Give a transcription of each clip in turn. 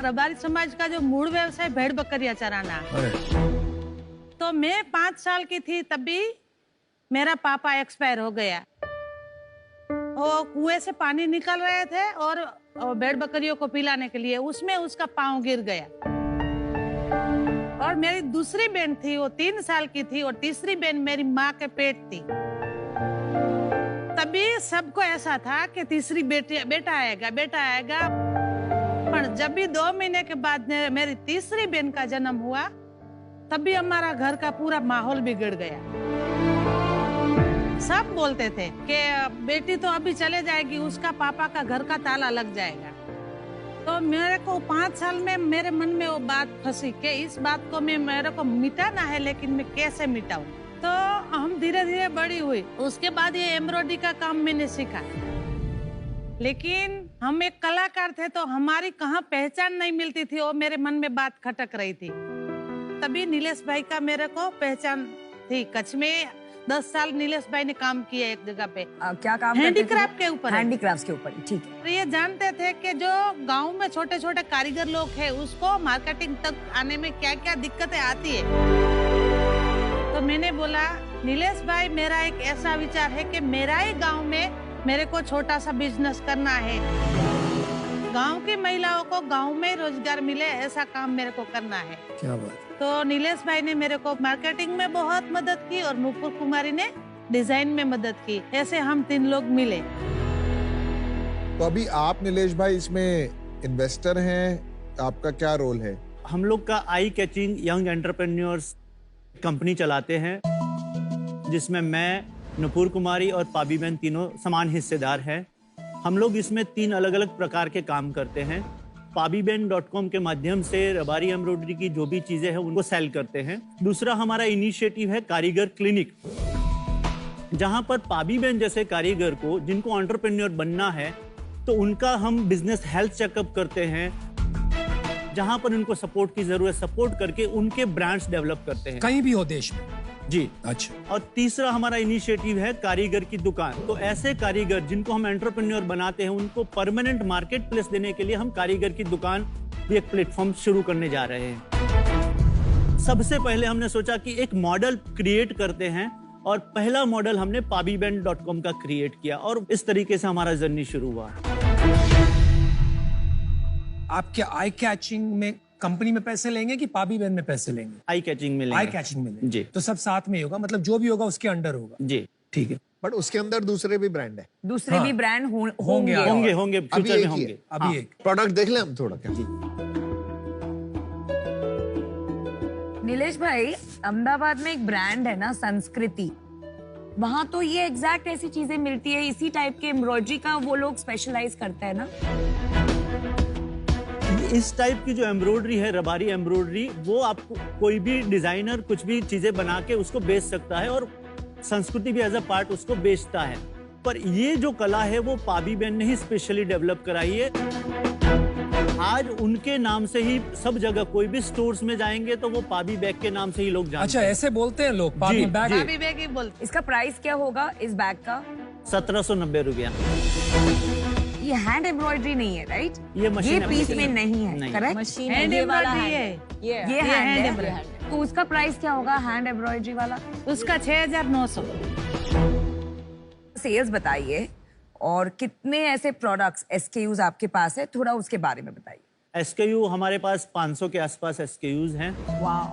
रबारी समाज का जो मूल व्यवसाय भेड़ बकरियां चराना। तो मैं 5 साल की थी तभी मेरा पापा एक्सपायर हो गया। वो कुएं से पानी निकल रहे थे और भेड़ बकरियों को पिलाने के लिए उसमें उसका पाँव गिर गया। और मेरी दूसरी बहन थी, वो 3 साल की थी, और तीसरी बहन मेरी माँ के पेट थी। तभी सबको ऐसा था कि तीसरी बेटा आएगा। पर जब भी 2 महीने के बाद मेरी तीसरी बहन का जन्म हुआ तभी हमारा घर का पूरा माहौल बिगड़ गया। सब बोलते थे कि बेटी तो अभी चले जाएगी, उसका पापा का घर का ताला लग जाएगा। तो मेरे को 5 साल में मेरे मन में वो बात फंसी कि इस बात को मेरे को मिटाना है, लेकिन मैं कैसे मिटाऊं। तो हम धीरे धीरे बड़ी हुई। उसके बाद ये एम्ब्रॉयडरी का काम मैंने सीखा। लेकिन हम एक कलाकार थे तो हमारी कहाँ पहचान नहीं मिलती थी, वो मेरे मन में बात खटक रही थी। तभी नीलेश भाई का मेरे को पहचान थी। कच्छ में 10 साल नीलेश भाई ने काम किया एक जगह पे। क्या काम? हैंडीक्राफ्ट के ऊपर। हैंडीक्राफ्ट के ऊपर, ठीक है। ये जानते थे कि जो गांव में छोटे छोटे कारीगर लोग हैं उसको मार्केटिंग तक आने में क्या क्या दिक्कतें आती है। तो मैंने बोला नीलेश भाई, मेरा एक ऐसा विचार है कि मेरा ही गाँव में मेरे को छोटा सा बिजनेस करना है। गांव की महिलाओं को गांव में रोजगार मिले, ऐसा काम मेरे को करना है। क्या बात। तो नीलेश भाई ने मेरे को मार्केटिंग में बहुत मदद की और नूपुर कुमारी ने डिजाइन में मदद की। ऐसे हम 3 लोग मिले। तो अभी आप नीलेश भाई इसमें इन्वेस्टर हैं, आपका क्या रोल है? हम लोग का eye catching young entrepreneurs company चलाते हैं, जिसमें मैं, नूपुर कुमारी और पाबी बहन तीनों समान हिस्सेदार हैं। हम लोग इसमें 3 अलग अलग प्रकार के काम करते हैं। pabiben.com के माध्यम से रबारी एम्ब्रॉयडरी की जो भी चीजें हैं उनको सेल करते हैं। दूसरा हमारा इनिशिएटिव है कारीगर क्लिनिक, जहां पर पाबी बहन जैसे कारीगर को जिनको एंटरप्रेन्योर बनना है तो उनका हम बिजनेस हेल्थ चेकअप करते हैं, जहां पर उनको सपोर्ट की जरूरत, सपोर्ट करके उनके ब्रांड्स डेवलप करते हैं कहीं भी हो देश में। जी। अच्छा। और तीसरा हमारा इनिशिएटिव है कारीगर की दुकान। तो ऐसे कारीगर जिनको हम एंटरप्रेन्योर बनाते हैं उनको परमानेंट मार्केट प्लेस देने के लिए हम कारीगर की दुकान भी एक प्लेटफॉर्म शुरू करने जा रहे हैं। सबसे पहले हमने सोचा कि एक मॉडल क्रिएट करते हैं और पहला मॉडल हमने pabiben.com का क्रिएट किया और इस तरीके से हमारा जर्नी शुरू हुआ। आपके आई कैचिंग में कंपनी में पैसे लेंगे कि पाबी बहन में पैसे लेंगे? आई कैचिंग में लेंगे। आई कैचिंग में लेंगे जी। तो सब साथ में ही होगा, मतलब जो भी होगा उसके अंडर होगा। जी ठीक है। बट उसके अंदर दूसरे भी ब्रांड है। दूसरे भी ब्रांड होंगे होंगे फ्यूचर में होंगे। अभी एक प्रोडक्ट देख लें हम थोड़ा क्या? नीलेश भाई, अहमदाबाद में एक ब्रांड है ना, संस्कृति, वहां तो ये एग्जैक्ट ऐसी चीजें मिलती है, इसी टाइप के एम्ब्रॉयडरी का वो लोग स्पेशलाइज करते हैं ना। इस टाइप की जो एम्ब्रॉयडरी है, रबारी एम्ब्रॉयडरी, वो आपको कोई भी डिजाइनर कुछ भी चीजें बना के उसको बेच सकता है और संस्कृति भी एज अ पार्ट उसको बेचता है। पर ये जो कला है वो पाबी बहन ने ही स्पेशली डेवलप कराई है। आज उनके नाम से ही सब जगह कोई भी स्टोर्स में जाएंगे तो वो पाबी बैग के नाम से ही लोग जानते अच्छा हैं। ऐसे बोलते हैं लोग, पाबी बैग? पाबी बैग ही बोलते। इसका प्राइस क्या होगा इस बैग का? 1790 रुपया। ये हैंड एम्ब्रॉयडरी नहीं है, राइट? ये मशीन ये पीस में नहीं है, करेक्ट? मशीन हैंड ये वाला एम्ब्रॉयडरी है। है। ये हैंड एम्ब्रॉयडरी। है। तो उसका प्राइस क्या होगा हैंड एम्ब्रॉयडरी वाला? उसका 6900। सेल्स बताइए और कितने ऐसे प्रोडक्ट्स SKUs आपके पास है, थोड़ा उसके बारे में बताइए। SKU हमारे पास 500 के आसपास SKUs हैं। वाह।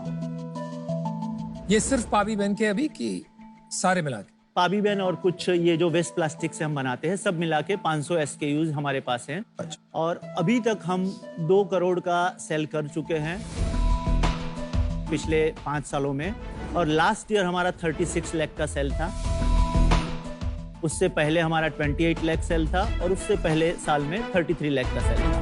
ये सिर्फ पाबी बहन के अभी कि सारे मिला के? पाबी बहन और कुछ ये जो वेस्ट प्लास्टिक से हम बनाते हैं, सब मिला के 500 SKUs हमारे पास हैं। अच्छा। और अभी तक हम 2 करोड़ का सेल कर चुके हैं पिछले 5 सालों में, और लास्ट ईयर हमारा 36 लाख का सेल था। उससे पहले हमारा 28 लाख सेल था और उससे पहले साल में 33 लाख का सेल था।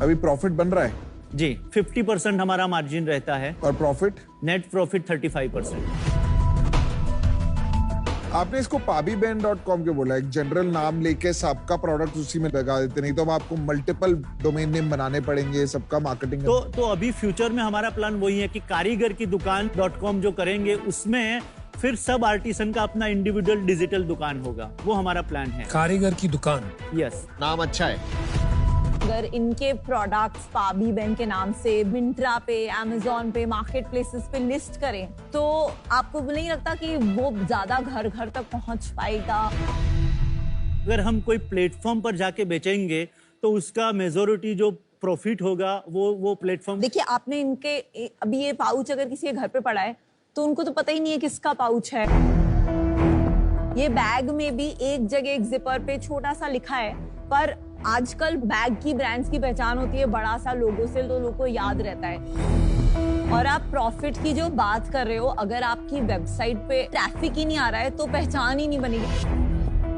अभी प्रॉफिट बन रहा है? जी, 50% हमारा मार्जिन रहता है। और प्रॉफिट? Net profit 35%। आपने इसको pabiben.com क्यों बोला? एक जनरल नाम लेके सबका प्रोडक्ट उसी में लगा देते, नहीं तो अब आपको मल्टीपल डोमेन नेम बनाने पड़ेंगे, सबका मार्केटिंग। तो अभी फ्यूचर में हमारा प्लान वही है कि कारीगर की दुकान .com जो करेंगे उसमें फिर सब आर्टिसन का अपना इंडिविजुअल डिजिटल दुकान होगा, वो हमारा प्लान है। कारीगर की दुकान? यस। नाम अच्छा है। अगर इनके प्रोडक्ट्स पाबी बहन के नाम से मिंत्रा पे, अमेजोन पे, मार्केट प्लेसेस पे लिस्ट करें तो आपको नहीं लगता कि वो ज्यादा घर घर तक पहुंच पाएगा? अगर हम कोई प्लेटफॉर्म पर जाके बेचेंगे तो उसका मेजोरिटी जो प्रॉफिट होगा वो प्लेटफॉर्म। देखिए, आपने इनके अभी ये पाउच अगर किसी के घर पे पड़ा है तो उनको तो पता ही नहीं है किसका पाउच है। ये बैग में भी एक जगह एक जिपर पे छोटा सा लिखा है, पर आजकल बैग की ब्रांड्स की पहचान होती है बड़ा सा लोगो से, तो लोगों को याद रहता है। और आप प्रॉफिट की जो बात कर रहे हो, अगर आपकी वेबसाइट पे ट्रैफिक ही नहीं आ रहा है तो पहचान ही नहीं बनेगी।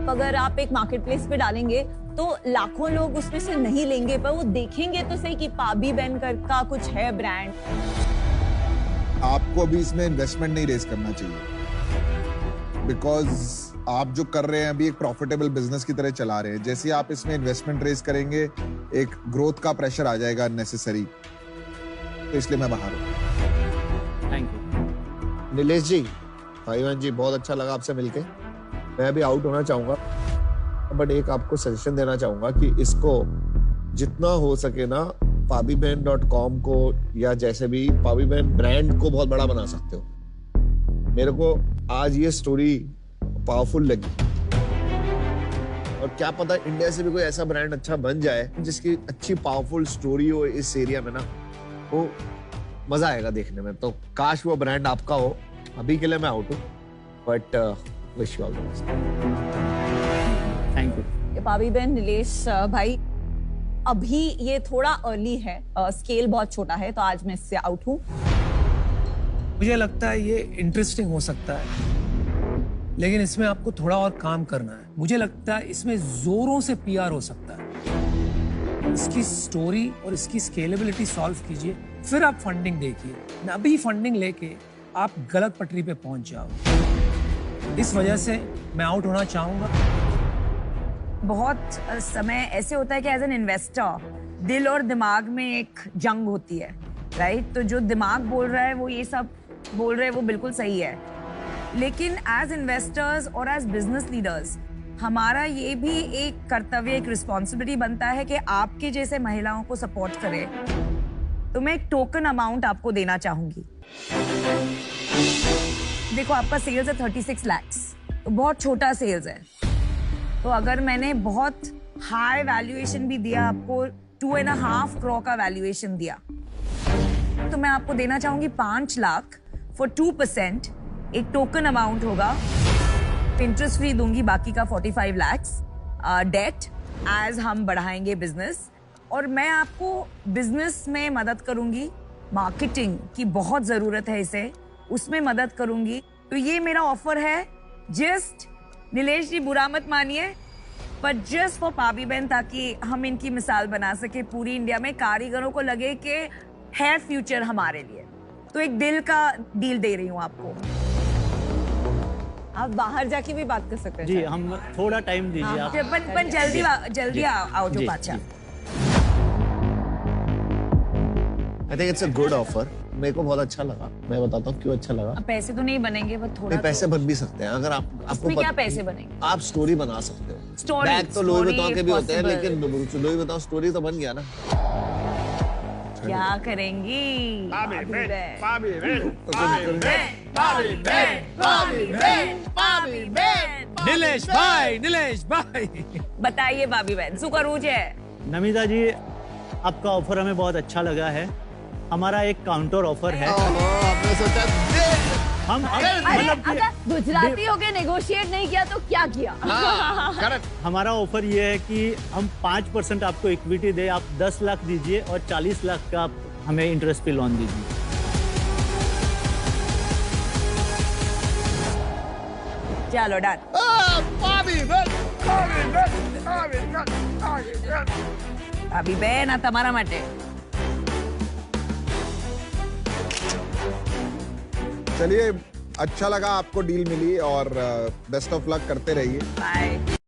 अगर आप एक मार्केट प्लेस पे डालेंगे तो लाखों लोग उसमें से नहीं लेंगे, पर वो देखेंगे तो सही कि पाबी बहन का कुछ है ब्रांड। आपको अभी इसमें इन्वेस्टमेंट नहीं रेज करना चाहिए, बिकॉज आप जो कर रहे हैं अभी एक प्रॉफिटेबल बिजनेस की तरह चला रहे हैं। जैसे आप इसमें इन्वेस्टमेंट रेज करेंगे एक ग्रोथ का प्रेशर आ जाएगा अननेसेसरी, तो इसलिए मैं बाहर हूँ। Thank you. नीलेश जी, भाईवान जी, बहुत अच्छा लगा आपसे मिलके। मैं भी आउट होना चाहूंगा, बट एक आपको सजेशन देना चाहूंगा कि इसको जितना हो सके ना pabibehen.com को या जैसे भी पाबी बहन ब्रांड को बहुत बड़ा बना सकते हो। मेरे को आज ये स्टोरी पावरफुल लगी, और क्या पता इंडिया से भी कोई ऐसा ब्रांड अच्छा बन जाए जिसकी अच्छी पावरफुल स्टोरी हो इस एरिया में ना, वो मजा आएगा देखने में। तो काश वो ब्रांड आपका हो। अभी के लिए मैं आउट हूँ, but wish you all the best. Thank you. पाबी बहन, नीलेश भाई, अभी ये थोड़ा अर्ली है, स्केल बहुत छोटा है, तो आज मैं इससे आउट हूँ। मुझे लगता है ये इंटरेस्टिंग हो सकता है, लेकिन इसमें आपको थोड़ा और काम करना है। मुझे लगता है इसमें जोरों से पीआर हो सकता है। इसकी स्टोरी और इसकी स्केलेबिलिटी सॉल्व कीजिए, फिर आप फंडिंग देखिए। अभी फंडिंग लेके आप गलत पटरी पे पहुंच जाओ। इस वजह से मैं आउट होना चाहूंगा। बहुत समय ऐसे होता है कि एज एन इन्वेस्टर दिल और दिमाग में एक जंग होती है, राइट? तो जो दिमाग बोल रहा है वो ये सब बोल रहे हैं, वो बिल्कुल सही है, लेकिन एज इन्वेस्टर्स और एज बिजनेस लीडर्स हमारा ये भी एक कर्तव्य, एक रिस्पॉन्सिबिलिटी बनता है कि आपके जैसे महिलाओं को सपोर्ट करें। तो मैं एक टोकन अमाउंट आपको देना चाहूंगी। देखो, आपका सेल्स है 36 lakhs, तो बहुत छोटा सेल्स है। तो अगर मैंने बहुत हाई वैल्यूएशन भी दिया, आपको 2.5 crore का वैल्यूएशन दिया, तो मैं आपको देना चाहूंगी 5 लाख फॉर 2%। एक टोकन अमाउंट होगा, इंटरेस्ट फ्री दूंगी, बाकी का 45 lakhs डेट एज हम बढ़ाएंगे बिजनेस। और मैं आपको बिजनेस में मदद करूंगी, मार्केटिंग की बहुत जरूरत है इसे, उसमें मदद करूंगी। तो ये मेरा ऑफर है। जस्ट नीलेश जी, बुरा मत मानिए, पर जस्ट फॉर पाबी बहन, ताकि हम इनकी मिसाल बना सके पूरी इंडिया में, कारीगरों को लगे कि है फ्यूचर हमारे लिए। तो एक दिल का डील दे रही हूँ आपको। आप बाहर जाके भी बात कर सकते हैं। जी, हम थोड़ा टाइम दीजिए आप। पण जल्दी आओ जो बादशाह। I think it's a good offer. मेरे को बहुत अच्छा लगा। मैं बताता हूँ क्यों अच्छा लगा। अब पैसे तो नहीं बनेंगे, पर थोड़ा नहीं, पैसे बन भी सकते हैं अगर आपको इसमें क्या पैसे बनेंगे? आप स्टोरी बना सकते हो। स्टोरी, बैग तो लोई स्टोरी बताओ के भी होते हैं, possible। लेकिन लोई बताओ स्टोरी तो बन गया ना। क्या करेंगी? नीलेश भाई बताइए बाबी बहन, શું કરવું છે? नमिता जी, आपका ऑफर हमें बहुत अच्छा लगा है। हमारा एक काउंटर ऑफर है। आपने सोचा हम अरे मतलब कि अगर गुजराती होके नेगोशिएट नहीं किया तो क्या किया? हमारा ऑफर ये है कि हम 5% आपको इक्विटी दे, आप 10 लाख दीजिए और 40 लाख का आप हमें इंटरेस्ट पे लोन दीजिए। चलो डन। બાબી બેન, આ તમારા માટે। चलिए, अच्छा लगा आपको डील मिली, और बेस्ट ऑफ लक करते रहिए। બાય।